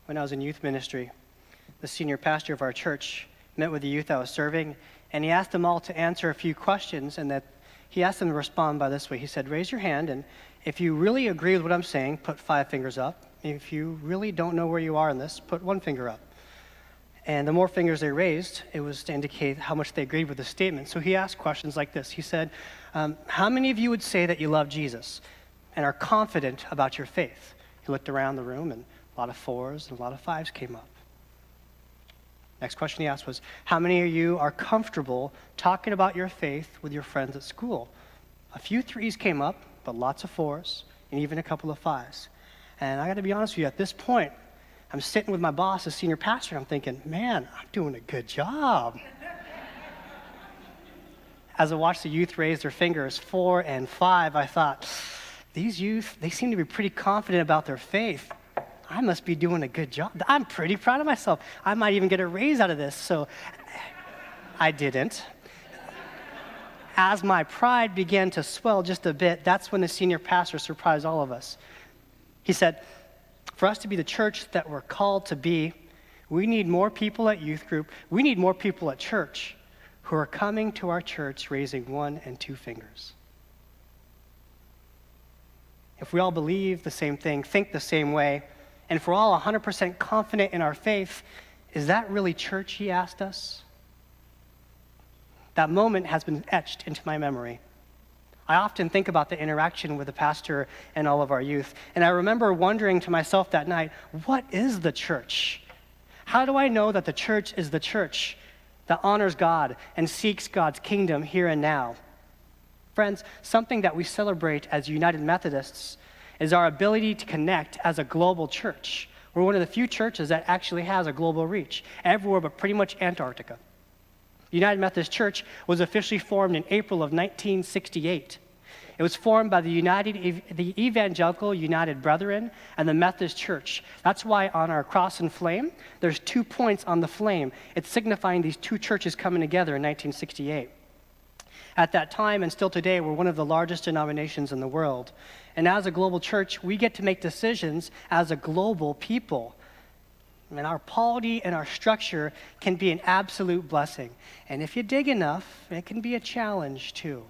when I was in youth ministry. The senior pastor of our church met with the youth I was serving, and he asked them all to answer a few questions, and that he asked them to respond by this way. He said, raise your hand, and if you really agree with what I'm saying, put 5 fingers up. If you really don't know where you are in this, put 1 finger up. And the more fingers they raised, it was to indicate how much they agreed with the statement. So he asked questions like this. He said, how many of you would say that you love Jesus and are confident about your faith? He looked around the room, and a lot of 4s and a lot of 5s came up. Next question he asked was, how many of you are comfortable talking about your faith with your friends at school? A few 3s came up, but lots of 4s and even a couple of 5s. And I got to be honest with you, at this point, I'm sitting with my boss as senior pastor, and I'm thinking, man, I'm doing a good job. As I watched the youth raise their fingers, 4 and 5, I thought, these youth, they seem to be pretty confident about their faith. I must be doing a good job. I'm pretty proud of myself. I might even get a raise out of this. So I didn't. As my pride began to swell just a bit, that's when the senior pastor surprised all of us. He said, for us to be the church that we're called to be, we need more people at youth group. We need more people at church who are coming to our church raising 1 and 2 fingers. If we all believe the same thing, think the same way, and if we're all 100% confident in our faith, is that really church, he asked us? That moment has been etched into my memory. I often think about the interaction with the pastor and all of our youth, and I remember wondering to myself that night, what is the church? How do I know that the church is the church that honors God and seeks God's kingdom here and now? Friends, something that we celebrate as United Methodists is our ability to connect as a global church. We're one of the few churches that actually has a global reach, everywhere but pretty much Antarctica. The United Methodist Church was officially formed in April of 1968. It was formed by the Evangelical United Brethren and the Methodist Church. That's why on our cross and flame, there's 2 points on the flame. It's signifying these 2 churches coming together in 1968. At that time, and still today, we're one of the largest denominations in the world. And as a global church, we get to make decisions as a global people. And our polity and our structure can be an absolute blessing. And if you dig enough, it can be a challenge too.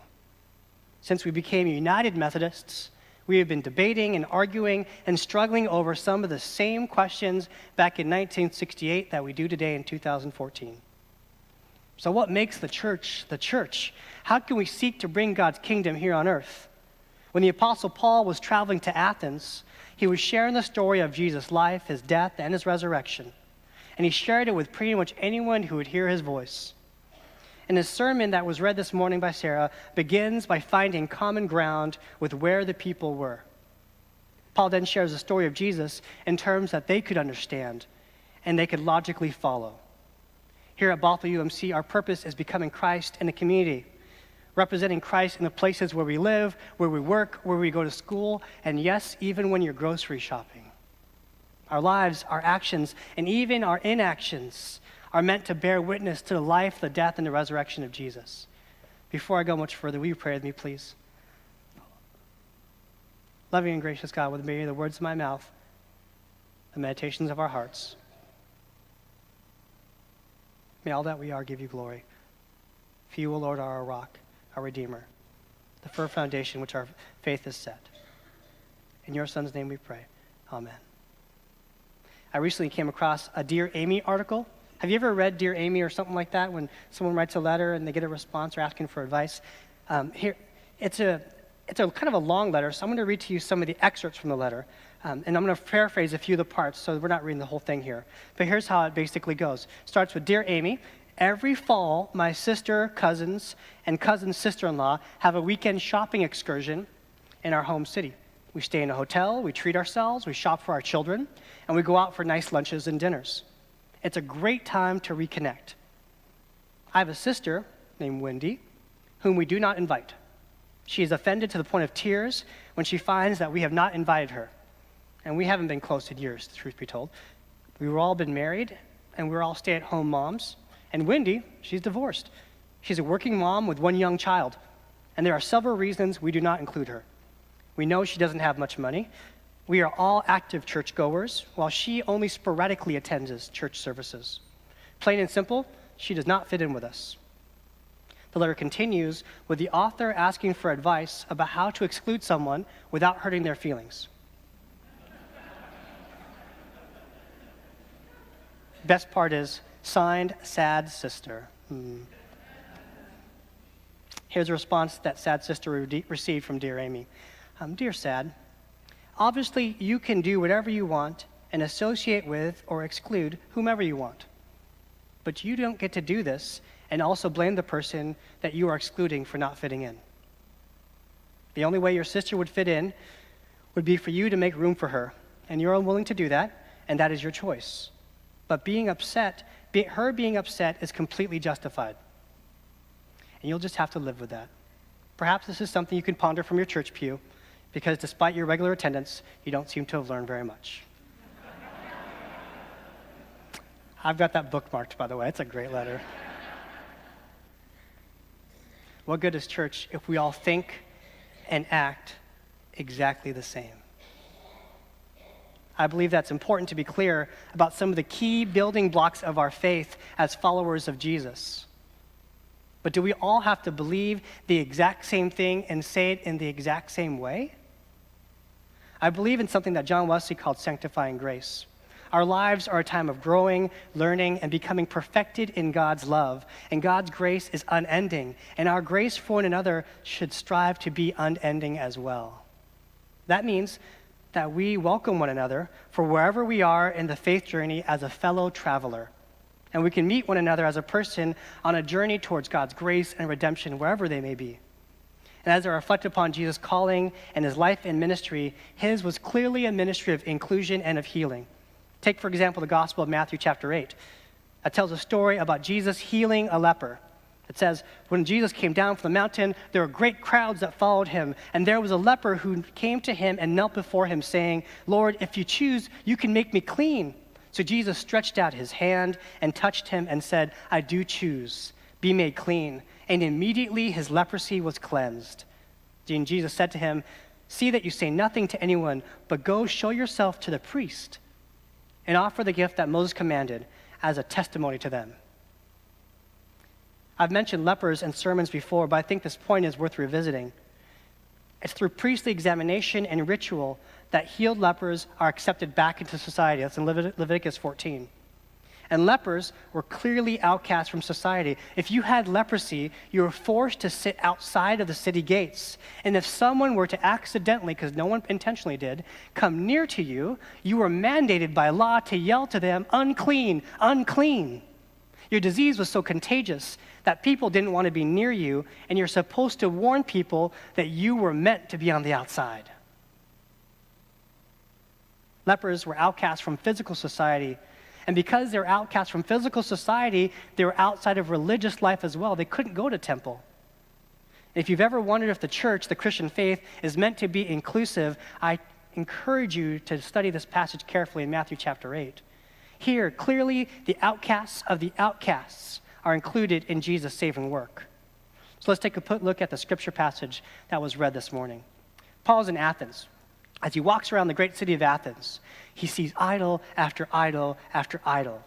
Since we became United Methodists, we have been debating and arguing and struggling over some of the same questions back in 1968 that we do today in 2014. So what makes the church the church? How can we seek to bring God's kingdom here on earth? When the Apostle Paul was traveling to Athens, he was sharing the story of Jesus' life, his death, and his resurrection. And he shared it with pretty much anyone who would hear his voice. And his sermon that was read this morning by Sarah begins by finding common ground with where the people were. Paul then shares the story of Jesus in terms that they could understand and they could logically follow. Here at Bothell UMC, our purpose is becoming Christ in the community, representing Christ in the places where we live, where we work, where we go to school, and yes, even when you're grocery shopping. Our lives, our actions, and even our inactions are meant to bear witness to the life, the death, and the resurrection of Jesus. Before I go much further, will you pray with me, please? Loving and gracious God, with me the words of my mouth, the meditations of our hearts, may all that we are give you glory. For you, O Lord, are our rock, our Redeemer, the firm foundation which our faith is set. In your Son's name we pray. Amen. I recently came across a Dear Amy article. Have you ever read Dear Amy or something like that when someone writes a letter and they get a response or asking for advice? It's a kind of a long letter, so I'm going to read to you some of the excerpts from the letter. And I'm going to paraphrase a few of the parts, so we're not reading the whole thing here. But here's how it basically goes. It starts with, Dear Amy, every fall, my sister, cousins, and cousin's sister-in-law have a weekend shopping excursion in our home city. We stay in a hotel, we treat ourselves, we shop for our children, and we go out for nice lunches and dinners. It's a great time to reconnect. I have a sister named Wendy, whom we do not invite. She is offended to the point of tears when she finds that we have not invited her. And we haven't been close in years, the truth be told. We've all been married, and we're all stay-at-home moms. And Wendy, she's divorced. She's a working mom with 1 young child. And there are several reasons we do not include her. We know she doesn't have much money. We are all active churchgoers, while she only sporadically attends church services. Plain and simple, she does not fit in with us. The letter continues with the author asking for advice about how to exclude someone without hurting their feelings. Best part is, signed, Sad Sister. Here's a response that Sad Sister received from Dear Amy. Dear Sad, obviously you can do whatever you want and associate with or exclude whomever you want. But you don't get to do this and also blame the person that you are excluding for not fitting in. The only way your sister would fit in would be for you to make room for her, and you're unwilling to do that, and that is your choice. But her being upset is completely justified. And you'll just have to live with that. Perhaps this is something you can ponder from your church pew, because despite your regular attendance, you don't seem to have learned very much. I've got that bookmarked, by the way. It's a great letter. What good is church if we all think and act exactly the same? I believe that's important to be clear about some of the key building blocks of our faith as followers of Jesus. But do we all have to believe the exact same thing and say it in the exact same way? I believe in something that John Wesley called sanctifying grace. Our lives are a time of growing, learning, and becoming perfected in God's love. And God's grace is unending, and our grace for one another should strive to be unending as well. That means that we welcome one another for wherever we are in the faith journey as a fellow traveler. And we can meet one another as a person on a journey towards God's grace and redemption wherever they may be. And as I reflect upon Jesus' calling and his life and ministry, his was clearly a ministry of inclusion and of healing. Take, for example, the Gospel of Matthew chapter 8. That tells a story about Jesus healing a leper. It says, when Jesus came down from the mountain, there were great crowds that followed him, and there was a leper who came to him and knelt before him, saying, Lord, if you choose, you can make me clean. So Jesus stretched out his hand and touched him and said, I do choose, be made clean. And immediately his leprosy was cleansed. And Jesus said to him, see that you say nothing to anyone, but go show yourself to the priest and offer the gift that Moses commanded as a testimony to them. I've mentioned lepers in sermons before, but I think this point is worth revisiting. It's through priestly examination and ritual that healed lepers are accepted back into society. That's in Leviticus 14. And lepers were clearly outcast from society. If you had leprosy, you were forced to sit outside of the city gates. And if someone were to accidentally, because no one intentionally did, come near to you, you were mandated by law to yell to them, unclean, unclean. Your disease was so contagious that people didn't want to be near you, and you're supposed to warn people that you were meant to be on the outside. Lepers were outcast from physical society, and because they were outcast from physical society, they were outside of religious life as well. They couldn't go to temple. If you've ever wondered if the church, the Christian faith, is meant to be inclusive, I encourage you to study this passage carefully in Matthew chapter 8. Here, clearly, the outcasts of the outcasts are included in Jesus' saving work. So let's take a look at the scripture passage that was read this morning. Paul's in Athens. As he walks around the great city of Athens, he sees idol after idol after idol.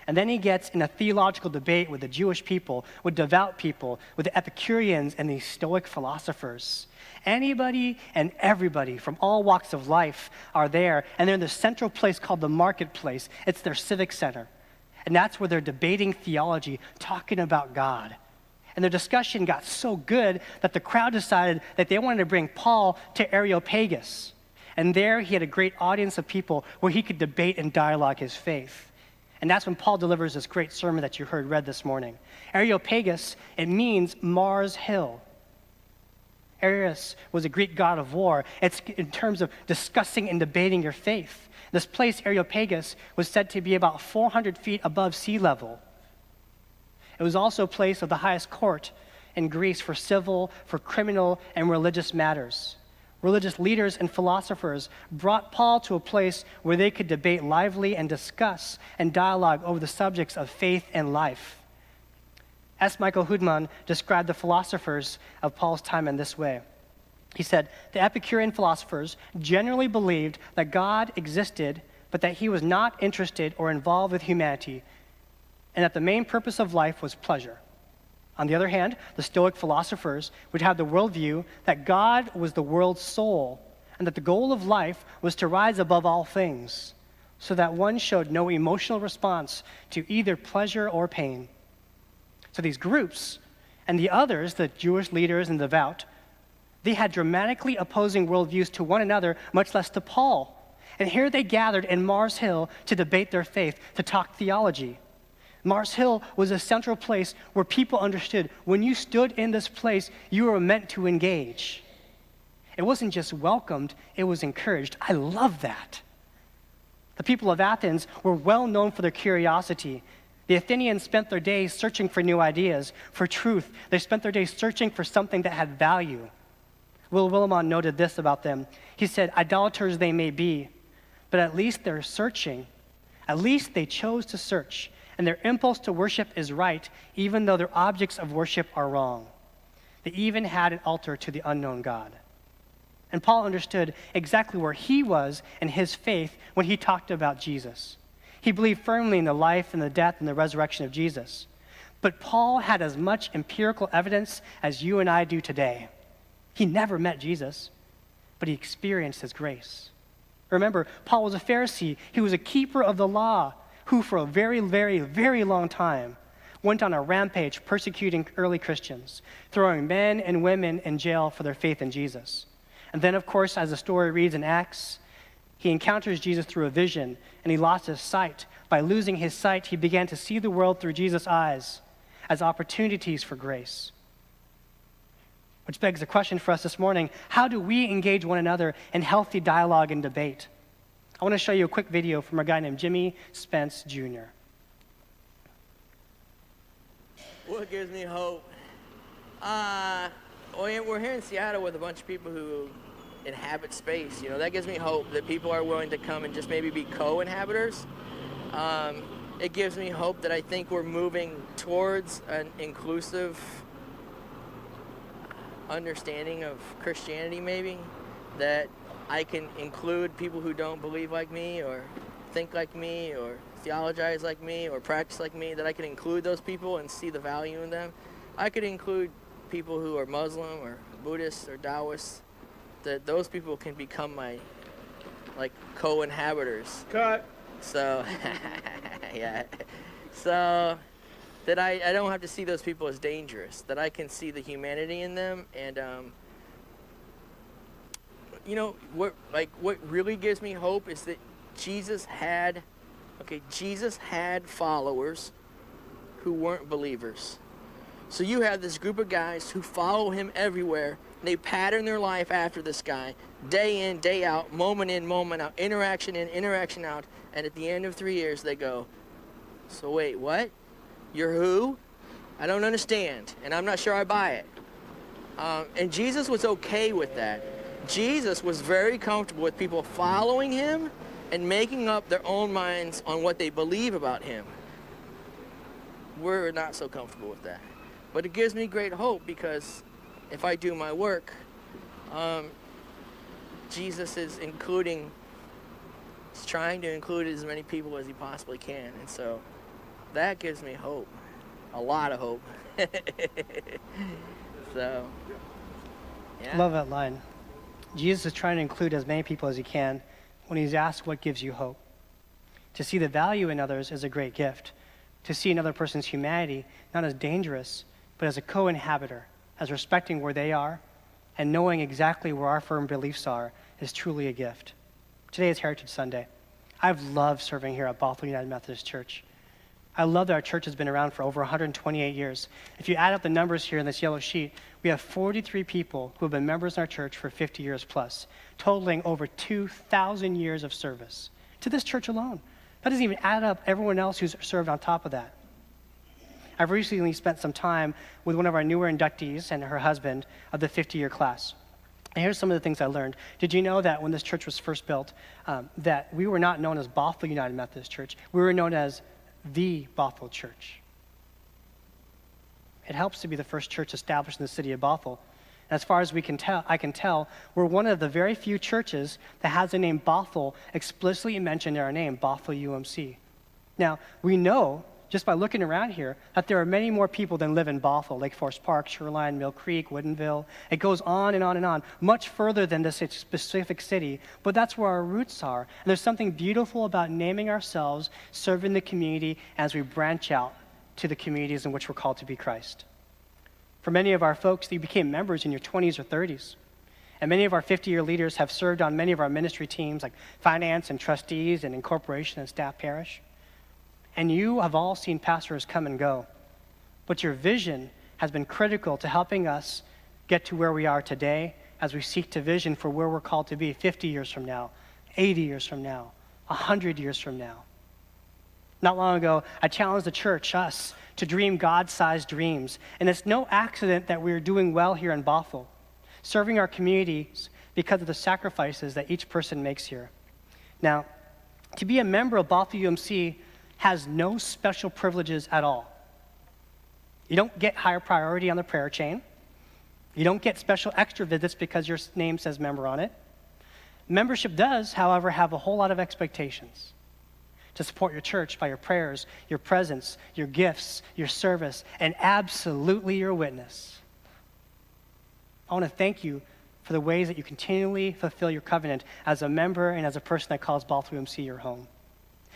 And then he gets in a theological debate with the Jewish people, with devout people, with the Epicureans and the Stoic philosophers. Anybody and everybody from all walks of life are there, and they're in the central place called the marketplace. It's their civic center. And that's where they're debating theology, talking about God. And their discussion got so good that the crowd decided that they wanted to bring Paul to Areopagus. And there he had a great audience of people where he could debate and dialogue his faith. And that's when Paul delivers this great sermon that you heard read this morning. Areopagus, it means Mars Hill. Ares was a Greek god of war. It's in terms of discussing and debating your faith. This place, Areopagus, was said to be about 400 feet above sea level. It was also a place of the highest court in Greece for civil, for criminal, and religious matters. Religious leaders and philosophers brought Paul to a place where they could debate lively and discuss and dialogue over the subjects of faith and life. S. Michael Hoodman described the philosophers of Paul's time in this way. He said, the Epicurean philosophers generally believed that God existed, but that he was not interested or involved with humanity, and that the main purpose of life was pleasure. On the other hand, the Stoic philosophers would have the worldview that God was the world's soul, and that the goal of life was to rise above all things, so that one showed no emotional response to either pleasure or pain. So these groups, and the others, the Jewish leaders and the devout, they had dramatically opposing worldviews to one another, much less to Paul. And here they gathered in Mars Hill to debate their faith, to talk theology. Mars Hill was a central place where people understood when you stood in this place, you were meant to engage. It wasn't just welcomed, it was encouraged. I love that. The people of Athens were well known for their curiosity. The Athenians spent their days searching for new ideas, for truth. They spent their days searching for something that had value. Will Willimon noted this about them. He said, idolaters they may be, but at least they're searching. At least they chose to search, and their impulse to worship is right, even though their objects of worship are wrong. They even had an altar to the unknown God. And Paul understood exactly where he was in his faith when he talked about Jesus. He believed firmly in the life and the death and the resurrection of Jesus. But Paul had as much empirical evidence as you and I do today. He never met Jesus, but he experienced his grace. Remember, Paul was a Pharisee. He was a keeper of the law who for a very, very, very long time went on a rampage persecuting early Christians, throwing men and women in jail for their faith in Jesus. And then, of course, as the story reads in Acts, he encounters Jesus through a vision, and he lost his sight. By losing his sight, he began to see the world through Jesus' eyes as opportunities for grace. Which begs the question for us this morning, how do we engage one another in healthy dialogue and debate? I want to show you a quick video from a guy named Jimmy Spence Jr. What gives me hope? We're here in Seattle with a bunch of people who inhabit space. You know, that gives me hope that people are willing to come and just maybe be co-inhabitors. It gives me hope that I think we're moving towards an inclusive understanding of Christianity, maybe, that I can include people who don't believe like me or think like me or theologize like me or practice like me, that I can include those people and see the value in them. I could include people who are Muslim or Buddhist or Taoist, that those people can become my co-inhabitors. Cut. So, yeah. So that I don't have to see those people as dangerous, that I can see the humanity in them. And, what really gives me hope is that Jesus had followers who weren't believers. So you have this group of guys who follow him everywhere. And they pattern their life after this guy, day in, day out, moment in, moment out, interaction in, interaction out. And at the end of 3 years, they go, so wait, what? You're who? I don't understand, and I'm not sure I buy it. And Jesus was okay with that. Jesus was very comfortable with people following him and making up their own minds on what they believe about him. We're not so comfortable with that. But it gives me great hope, because if I do my work, Jesus is trying to include as many people as he possibly can. And so that gives me hope, a lot of hope. So, yeah. Love that line. Jesus is trying to include as many people as he can when he's asked what gives you hope. To see the value in others is a great gift. To see another person's humanity not as dangerous, but as a co-inhabitor, as respecting where they are and knowing exactly where our firm beliefs are is truly a gift. Today is Heritage Sunday. I've loved serving here at Bothell United Methodist Church. I love that our church has been around for over 128 years. If you add up the numbers here in this yellow sheet, we have 43 people who have been members in our church for 50 years plus, totaling over 2,000 years of service to this church alone. That doesn't even add up everyone else who's served on top of that. I've recently spent some time with one of our newer inductees and her husband of the 50-year class. And here's some of the things I learned. Did you know that when this church was first built, that we were not known as Bothell United Methodist Church? We were known as the Bothell Church. It helps to be the first church established in the city of Bothell, As far as I can tell, we're one of the very few churches that has the name Bothell explicitly mentioned in our name, Bothell UMC. Now, we know, just by looking around here, that there are many more people than live in Bothell, Lake Forest Park, Shoreline, Mill Creek, Woodinville. It goes on and on and on, much further than this specific city, but that's where our roots are. And there's something beautiful about naming ourselves, serving the community as we branch out to the communities in which we're called to be Christ. For many of our folks, you became members in your 20s or 30s. And many of our 50-year leaders have served on many of our ministry teams like finance and trustees and incorporation and staff parish. And you have all seen pastors come and go. But your vision has been critical to helping us get to where we are today as we seek to vision for where we're called to be 50 years from now, 80 years from now, 100 years from now. Not long ago, I challenged the church, us, to dream God-sized dreams. And it's no accident that we're doing well here in Bothell, serving our communities because of the sacrifices that each person makes here. Now, to be a member of Bothell UMC has no special privileges at all. You don't get higher priority on the prayer chain. You don't get special extra visits because your name says member on it. Membership does, however, have a whole lot of expectations to support your church by your prayers, your presence, your gifts, your service, and absolutely your witness. I want to thank you for the ways that you continually fulfill your covenant as a member and as a person that calls Bothell UMC your home.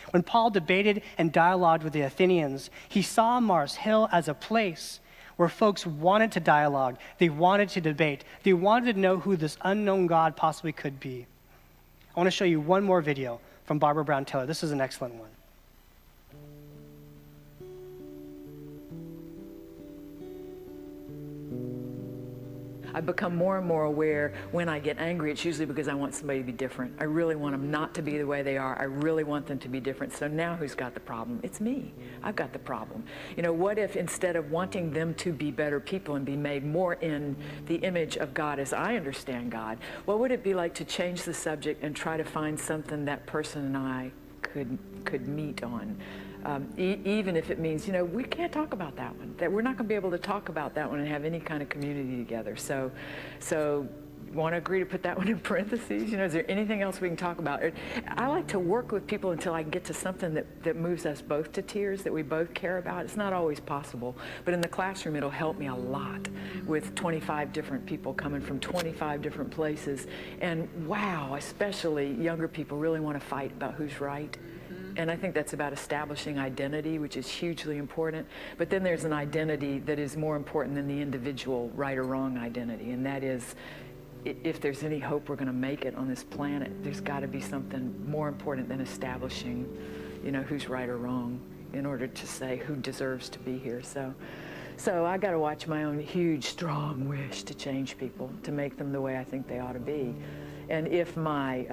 When Paul debated and dialogued with the Athenians, he saw Mars Hill as a place where folks wanted to dialogue, they wanted to debate, they wanted to know who this unknown God possibly could be. I want to show you one more video from Barbara Brown Taylor. This is an excellent one. I've become more and more aware when I get angry, it's usually because I want somebody to be different. I really want them not to be the way they are. I really want them to be different. So now who's got the problem? It's me. I've got the problem. You know, what if instead of wanting them to be better people and be made more in the image of God as I understand God, what would it be like to change the subject and try to find something that person and I could meet on? Even if it means, you know, we can't talk about that one, that we're not going to be able to talk about that one and have any kind of community together. So want to agree to put that one in parentheses? You know, is there anything else we can talk about? I like to work with people until I get to something that moves us both to tears, that we both care about. It's not always possible, but in the classroom, it'll help me a lot with 25 different people coming from 25 different places. And wow, especially younger people really want to fight about who's right. And I think that's about establishing identity, which is hugely important. But then there's an identity that is more important than the individual right or wrong identity. And that is, if there's any hope we're going to make it on this planet, there's got to be something more important than establishing, you know, who's right or wrong in order to say who deserves to be here. So I got to watch my own huge, strong wish to change people, to make them the way I think they ought to be. And if my,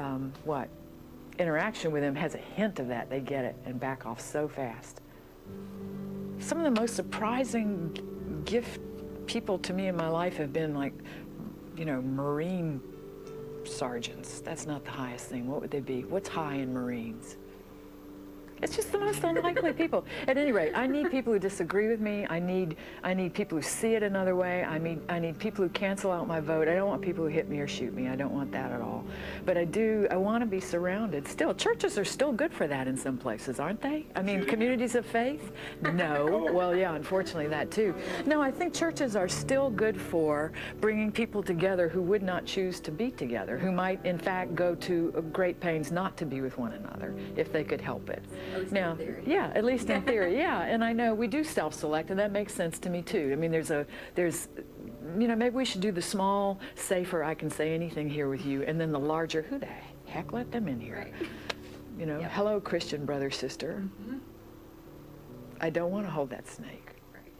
interaction with them has a hint of that, they get it and back off so fast. Some of the most surprising gift people to me in my life have been like, you know, Marine sergeants. That's not the highest thing. What would they be? What's high in Marines? It's just the most unlikely people. At any rate, I need people who disagree with me. I need people who see it another way. I need people who cancel out my vote. I don't want people who hit me or shoot me. I don't want that at all. But I want to be surrounded. Still, churches are still good for that in some places, aren't they? I mean, communities of faith? No. Well, yeah, unfortunately that too. No, I think churches are still good for bringing people together who would not choose to be together, who might in fact go to great pains not to be with one another if they could help it. Now, yeah, at least in theory, yeah. And I know we do self-select, and that makes sense to me too. I mean, there's, you know, maybe we should do the small, safer, I can say anything here with you, and then the larger, who the heck let them in here? Right. You know, yep. Hello, Christian brother, sister. Mm-hmm. I don't want to hold that snake. Right.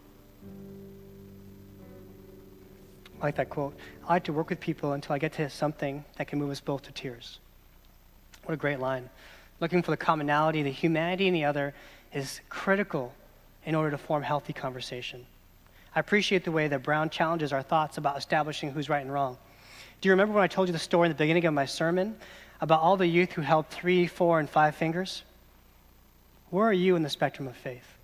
I like that quote. I like to work with people until I get to something that can move us both to tears. What a great line. Looking for the commonality, the humanity in the other is critical in order to form healthy conversation. I appreciate the way that Brown challenges our thoughts about establishing who's right and wrong. Do you remember when I told you the story in the beginning of my sermon about all the youth who held 3, 4, and 5 fingers? Where are you in the spectrum of faith?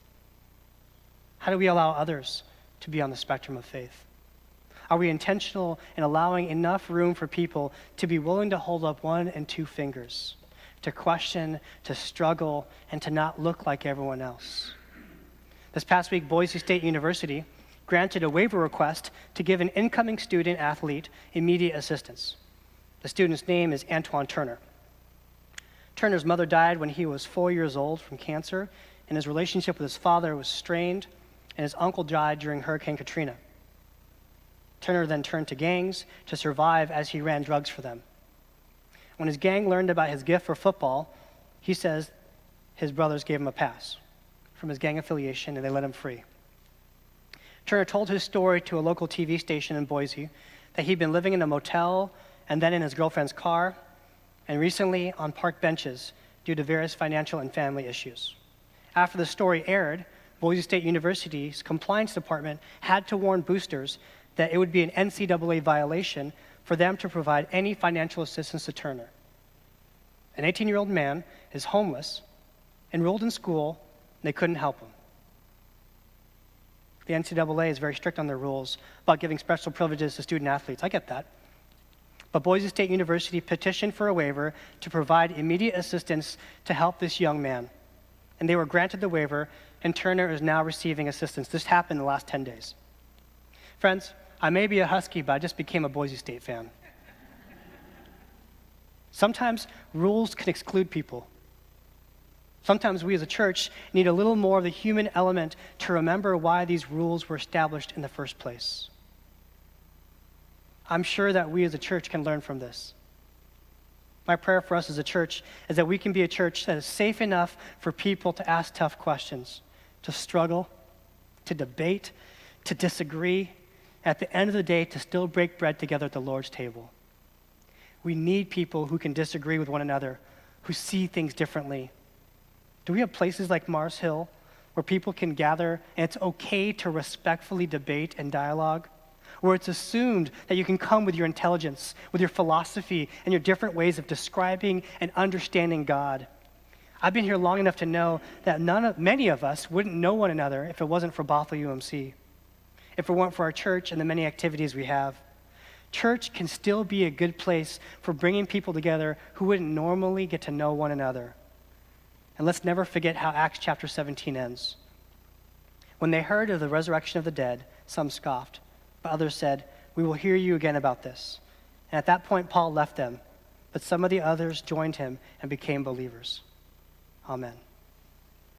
How do we allow others to be on the spectrum of faith? Are we intentional in allowing enough room for people to be willing to hold up 1 and 2 fingers, to question, to struggle, and to not look like everyone else? This past week, Boise State University granted a waiver request to give an incoming student athlete immediate assistance. The student's name is Antoine Turner. Turner's mother died when he was 4 years old from cancer, and his relationship with his father was strained, and his uncle died during Hurricane Katrina. Turner then turned to gangs to survive as he ran drugs for them. When his gang learned about his gift for football, he says his brothers gave him a pass from his gang affiliation, and they let him free. Turner told his story to a local TV station in Boise that he'd been living in a motel and then in his girlfriend's car, and recently on park benches due to various financial and family issues. After the story aired, Boise State University's compliance department had to warn boosters that it would be an NCAA violation for them to provide any financial assistance to Turner. An 18-year-old man is homeless, enrolled in school, and they couldn't help him. The NCAA is very strict on their rules about giving special privileges to student athletes. I get that. But Boise State University petitioned for a waiver to provide immediate assistance to help this young man. And they were granted the waiver, and Turner is now receiving assistance. This happened in the last 10 days. Friends, I may be a Husky, but I just became a Boise State fan. Sometimes rules can exclude people. Sometimes we as a church need a little more of the human element to remember why these rules were established in the first place. I'm sure that we as a church can learn from this. My prayer for us as a church is that we can be a church that is safe enough for people to ask tough questions, to struggle, to debate, to disagree, at the end of the day, to still break bread together at the Lord's table. We need people who can disagree with one another, who see things differently. Do we have places like Mars Hill where people can gather and it's okay to respectfully debate and dialogue? Where it's assumed that you can come with your intelligence, with your philosophy, and your different ways of describing and understanding God? I've been here long enough to know that many of us wouldn't know one another if it wasn't for Bothell UMC, if it weren't for our church and the many activities we have. Church can still be a good place for bringing people together who wouldn't normally get to know one another. And let's never forget how Acts chapter 17 ends. When they heard of the resurrection of the dead, some scoffed, but others said, "We will hear you again about this." And at that point, Paul left them, but some of the others joined him and became believers. Amen.